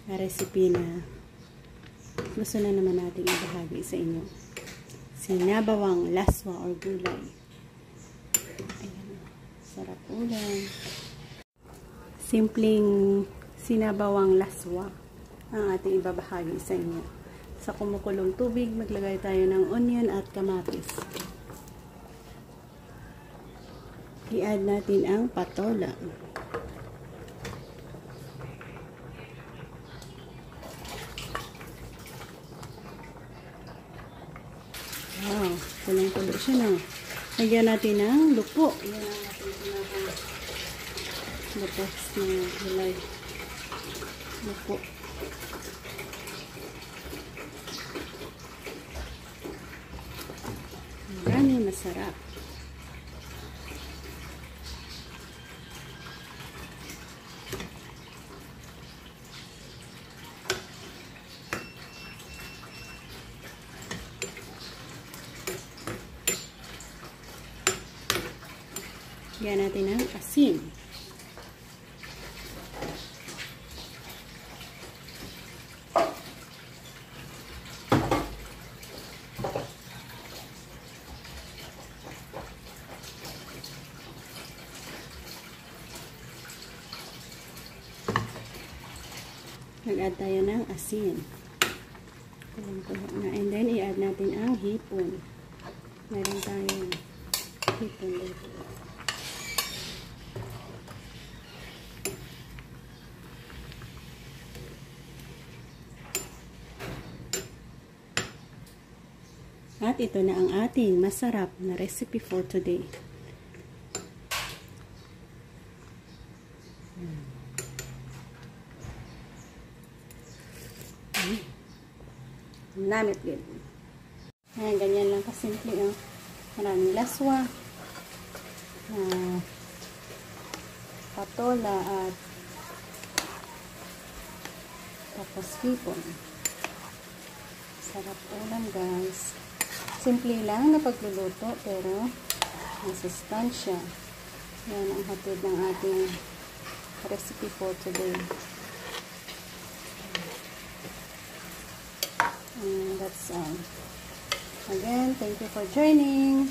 recipe na gusto na naman natin ibahagi sa inyo. Sinabawang laswa or gulay. Ayan, sarap ulam. Simpleng sinabawang laswa ang ating ibabahagi sa inyo. Sa kumukulong tubig, maglagay tayo ng onion at kamatis. I-add natin ang patola. Wow, tulang-tulo siya na. Lagyan natin ng lupo. Yan ang ating pinaka-lapas na gulay. Lupo. Marami masarap. Lagyan natin ng asin. Nag-add tayo ng asin. Kulang-kulang na. And then, i-add natin ang hipon. Meron tayong hipon dito. At ito na ang ating masarap na recipe for today. Namit din. Ayan, ganyan lang kasimple. Oh. Maraming laswa, patola at tapos hipon. Sarap ulam, guys. Simple lang na pagluluto pero masustansya. Yan ang hatid ng ating recipe for today. And that's all. Again, thank you for joining.